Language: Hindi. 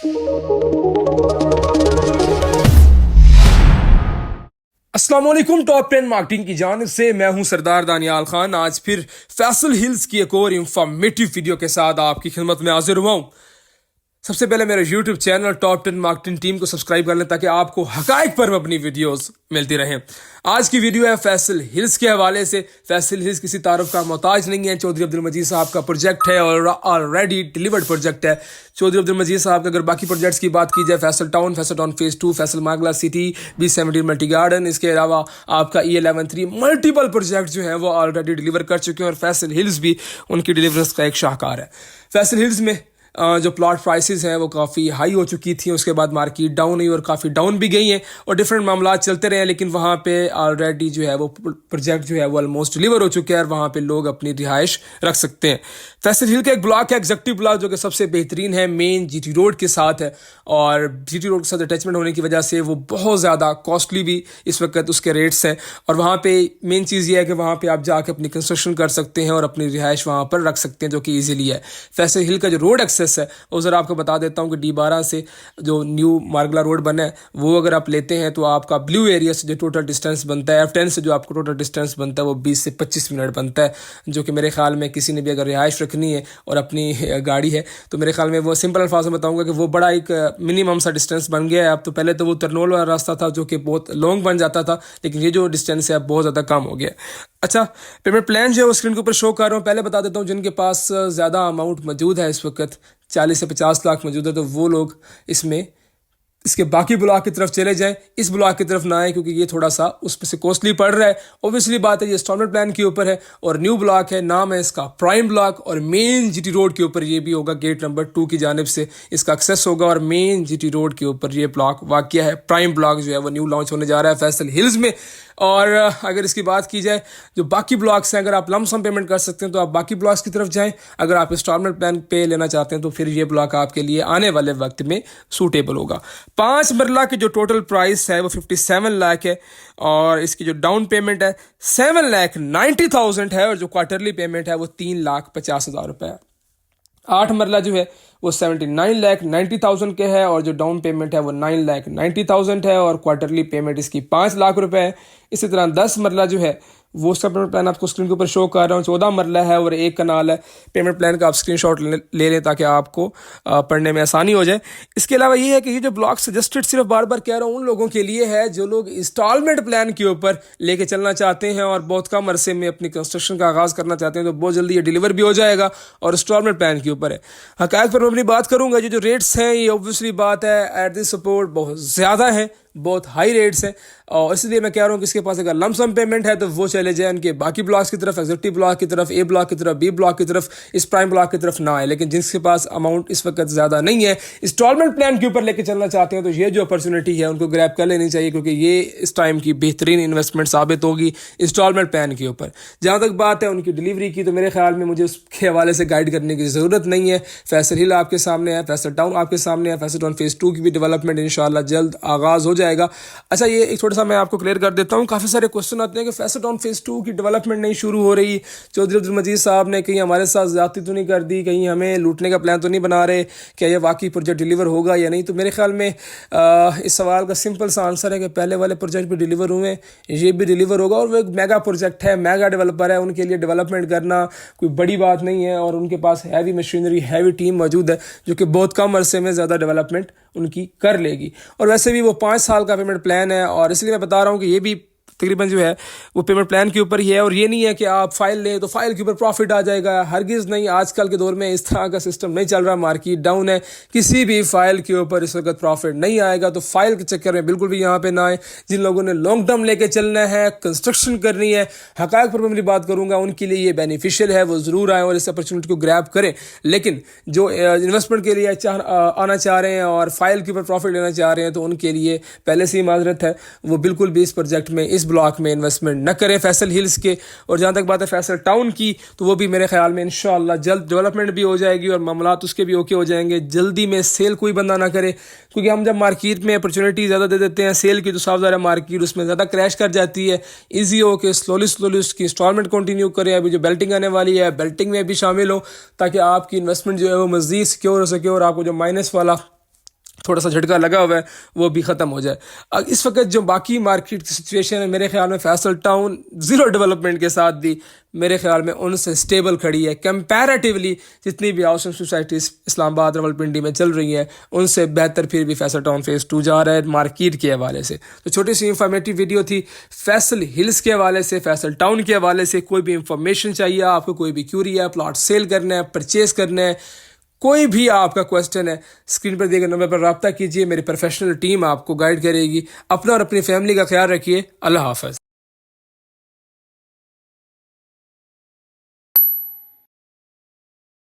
अस्सलाम वालेकुम। टॉप 10 मार्केटिंग की जानिब से मैं हूं सरदार दानियाल खान। आज फिर फैसल हिल्स की एक और इंफॉर्मेटिव वीडियो के साथ आपकी खिदमत में हाजिर हुआ हूं। सबसे पहले मेरे YouTube channel top 10 marketing team को सब्सक्राइब कर लें ताकि आपको हकायक पर अपनी वीडियोस मिलती रहें। आज की वीडियो है फैसल हिल्स के हवाले से। फैसल हिल्स किसी तारुफ का मोहताज नहीं है। चौधरी अब्दुल मजीद साहब का प्रोजेक्ट है और ऑलरेडी डिलीवर्ड प्रोजेक्ट है। चौधरी अब्दुल मजीद साहब के अगर बाकी प्रोजेक्ट्स की बात की जाए, Faisal town phase 2, Faisal Margalla city, B17 multi garden, इसके अलावा आपका E11-3, मल्टीपल प्रोजेक्ट जो है वो ऑलरेडी डिलीवर कर चुके हैं और फैसल हिल्स भी उनकी डिलीवरेंस का एक शाहकार है। फैसल हिल्स में जो प्लॉट प्राइसेस हैं वो काफ़ी हाई हो चुकी थी, उसके बाद मार्केट डाउन हुई और काफ़ी डाउन भी गई हैं और डिफरेंट मामला चलते रहे, लेकिन वहाँ पे ऑलरेडी जो है वो प्रोजेक्ट जो है वो ऑलमोस्ट डिलीवर हो चुके हैं और वहाँ पे लोग अपनी रिहाइश रख सकते हैं। फैसल हिल का एक ब्लॉक है, एग्जीक्यूटिव ब्लॉक, जो कि सबसे बेहतरीन है, मेन GT रोड के साथ है और GT रोड के साथ अटैचमेंट होने की वजह से वो बहुत ज़्यादा कॉस्टली भी इस वक्त उसके रेट्स हैं और वहाँ पे मेन चीज़ ये है कि वहाँ पे आप जाके अपनी कंस्ट्रक्शन कर सकते हैं और अपनी रिहाइश वहाँ पर रख सकते हैं, जो कि ईजिली है। फैसल हिल का जो रोड एक्सेस है वो ज़रा आपको बता देता हूँ कि D12 से जो न्यू मार्गला रोड बना है वो अगर आप लेते हैं तो आपका ब्लू एरिया से जो टोटल डिस्टेंस बनता है, F10 से जो आपको टोटल डिस्टेंस बनता है वो 20 से 25 मिनट बनता है, जो कि मेरे ख्याल में किसी ने भी अगर रिहाइश रखनी है और अपनी गाड़ी है तो मेरे ख्याल में वो सिंपल अल्फाज में बताऊँगा कि वो बड़ा एक मिनिमम सा डिस्टेंस बन गया है अब। तो पहले तो वो तरनोल वाला रास्ता था जो कि बहुत लॉन्ग बन जाता था, लेकिन ये जो डिस्टेंस है अब बहुत ज़्यादा कम हो गया। अच्छा, पेमेंट प्लान जो है वो स्क्रीन के ऊपर शो कर रहा हूँ। पहले बता देता हूँ जिनके पास ज़्यादा अमाउंट मौजूद है इस वक्त 40 से 50 लाख मौजूद है तो वो लोग इसके बाकी ब्लॉक की तरफ चले जाएं, इस ब्लॉक की तरफ ना आए क्योंकि ये थोड़ा सा उस पर से कॉस्टली पड़ रहा है। ऑब्वियसली बात है, ये इंस्टॉलमेंट प्लान के ऊपर है और न्यू ब्लॉक है, नाम है इसका प्राइम ब्लॉक और मेन GT रोड के ऊपर ये भी होगा। गेट नंबर 2 की जानिब से इसका एक्सेस होगा और मेन GT रोड के ऊपर ये ब्लॉक वाक़या है। प्राइम ब्लॉक जो है वो न्यू लॉन्च होने जा रहा है फैसल हिल्स में। और अगर इसकी बात की जाए जो बाकी ब्लॉक्स हैं, अगर आप लम सम पेमेंट कर सकते हैं तो आप बाकी ब्लॉक्स की तरफ जाएं। अगर आप इंस्टॉलमेंट प्लान पे लेना चाहते हैं तो फिर ये ब्लॉक आपके लिए आने वाले वक्त में सूटेबल होगा। 5 मरला की जो टोटल प्राइस है वो 57 लाख है और इसकी जो डाउन पेमेंट है 7,90,000 है और जो क्वार्टरली पेमेंट है वो 3,50,000 रुपये है। 8 मरला जो है वो 79,90,000 के है और जो डाउन पेमेंट है वो 9,90,000 है और क्वार्टरली पेमेंट इसकी 5 लाख रुपए है। इसी तरह 10 मरला जो है वो उसका पेमेंट प्लान आपको स्क्रीन के ऊपर शो कर रहा हूँ। 14 मरला है और 1 कनाल है। पेमेंट प्लान का आप स्क्रीनशॉट ले लें ताकि आपको पढ़ने में आसानी हो जाए। इसके अलावा ये है कि ये जो ब्लॉक सजेस्टेड सिर्फ बार बार कह रहा हूँ उन लोगों के लिए है जो लोग इंस्टॉलमेंट प्लान के ऊपर लेके चलना चाहते हैं और बहुत कम अरसे में अपनी कंस्ट्रक्शन का आगाज़ करना चाहते हैं, तो बहुत जल्दी ये डिलीवर भी हो जाएगा और इंस्टॉलमेंट प्लान के ऊपर है। हकायक पर मैं अपनी बात करूँगा, जो रेट्स हैं ये ऑब्वियसली बात है एट दिस सपोर्ट बहुत ज़्यादा है, बहुत हाई रेट्स हैं और इसलिए मैं कह रहा हूँ कि इसके पास अगर लमसम पेमेंट है तो वो चले जाए उनके बाकी ब्लॉक्स की तरफ, एग्जीक्यूटिव ब्लॉक की तरफ, A ब्लॉक की तरफ, B ब्लॉक की तरफ, इस प्राइम ब्लॉक की तरफ ना आए। लेकिन जिसके पास अमाउंट इस वक्त ज़्यादा नहीं है, इंस्टॉलमेंट प्लान के ऊपर लेके चलना चाहते हैं, तो ये जो अपॉर्चुनिटी है उनको ग्रैब कर लेनी चाहिए क्योंकि ये इस टाइम की बेहतरीन इन्वेस्टमेंट साबित होगी इंस्टॉलमेंट प्लान के ऊपर। जहाँ तक बात है उनकी डिलीवरी की, तो मेरे ख्याल में मुझे उसके हवाले से गाइड करने की ज़रूरत नहीं है। फैसल हिल आपके सामने है, फैसल टाउन आपके सामने है, फैसल टाउन फेज़ 2 की भी डेवलपमेंट इंशाल्लाह जल्द आगाज़ हो जाएगा। अच्छा, ये एक छोटा सा मैं आपको क्लियर कर देता हूँ। काफ़ी सारे क्वेश्चन आते हैं कि फैसल टाउन फेज़ 2 की डेवलपमेंट नहीं शुरू हो रही, चौधरी अब्दुल मजीद साहब ने कहीं हमारे साथ ज़्यादती तो नहीं कर दी, कहीं हमें लूटने का प्लान तो नहीं बना रहे, क्या ये वाकई प्रोजेक्ट डिलीवर होगा या नहीं। तो मेरे ख्याल में इस सवाल का सिंपल सा आंसर है कि पहले वाले प्रोजेक्ट भी डिलीवर हुए, ये भी डिलीवर होगा और वो एक मेगा प्रोजेक्ट है, मेगा डेवलपर है, उनके लिए डेवलपमेंट करना कोई बड़ी बात नहीं है और उनके पास हैवी मशीनरी, हैवी टीम मौजूद है जो कि बहुत कम अरसे में ज़्यादा डेवलपमेंट उनकी कर लेगी। और वैसे भी वो 5 साल का पेमेंट प्लान है और इसलिए मैं बता रहा हूँ कि ये भी तकरीबन जो है वो पेमेंट प्लान के ऊपर ही है और ये नहीं है कि आप फाइल लें तो फाइल के ऊपर प्रॉफिट आ जाएगा, हरगिज़ नहीं। आजकल के दौर में इस तरह का सिस्टम नहीं चल रहा, मार्केट डाउन है, किसी भी फाइल के ऊपर इस वक्त प्रॉफिट नहीं आएगा। तो फाइल के चक्कर में बिल्कुल भी यहाँ पे ना आए। जिन लोगों ने लॉन्ग टर्म लेके चलना है, कंस्ट्रक्शन करनी है, हकायक पर मैं मेरी बात करूँगा, उनके लिए ये बेनिफिशियल है, वो ज़रूर आए और इस अपॉर्चुनिटी को ग्रैब करें। लेकिन जो इन्वेस्टमेंट के लिए आना चाह रहे हैं और फाइल के ऊपर प्रॉफिट लेना चाह रहे हैं तो उनके लिए पहले से ही माजरत है, वो बिल्कुल भी इस प्रोजेक्ट में, इस ब्लॉक में इन्वेस्टमेंट न करें फैसल हिल्स के। और जहाँ तक बात है फैसल टाउन की, तो वो भी मेरे ख्याल में इंशाअल्लाह जल्द डेवलपमेंट भी हो जाएगी और मामलात उसके भी ओके हो जाएंगे। जल्दी में सेल कोई बंदा ना करे क्योंकि हम जब मार्केट में अपॉर्चुनिटी ज़्यादा दे देते हैं सेल की तो साफ ज़ाहिर है मार्केट उसमें ज़्यादा क्रैश कर जाती है। ईजी हो के स्लोली उसकी इंस्टॉलमेंट कंटिन्यू करें। अभी जो बेल्टिंग आने वाली है, बेल्टिंग में भी शामिल हो ताकि आपकी इन्वेस्टमेंट जो है वो मज़ीद सिक्योर हो सके और आपको जो माइनस वाला थोड़ा सा झटका लगा हुआ है वो भी ख़त्म हो जाए। इस वक्त जो बाकी मार्केट की सिचुएशन है मेरे ख्याल में फैसल टाउन ज़ीरो डेवलपमेंट के साथ भी मेरे ख्याल में उनसे स्टेबल खड़ी है कंपैरेटिवली। जितनी भी हाउसिंग सोसाइटीज़ इस्लामाबाद रावलपिंडी में चल रही हैं उनसे बेहतर फिर भी फैसल टाउन फेज़ 2 जा रहा है मार्केट के हवाले से। तो छोटी सी इंफॉर्मेटिव वीडियो थी फैसल हिल्स के हवाले से, फैसल टाउन के हवाले से। कोई भी इंफॉर्मेशन चाहिए आपको, कोई भी क्यूरी है, प्लॉट सेल करना है, परचेज़ करना है, कोई भी आपका क्वेश्चन है, स्क्रीन पर दिए गए नंबर पर रब्ता कीजिए। मेरी प्रोफेशनल टीम आपको गाइड करेगी। अपना और अपनी फैमिली का ख्याल रखिए। अल्लाह हाफ़िज़।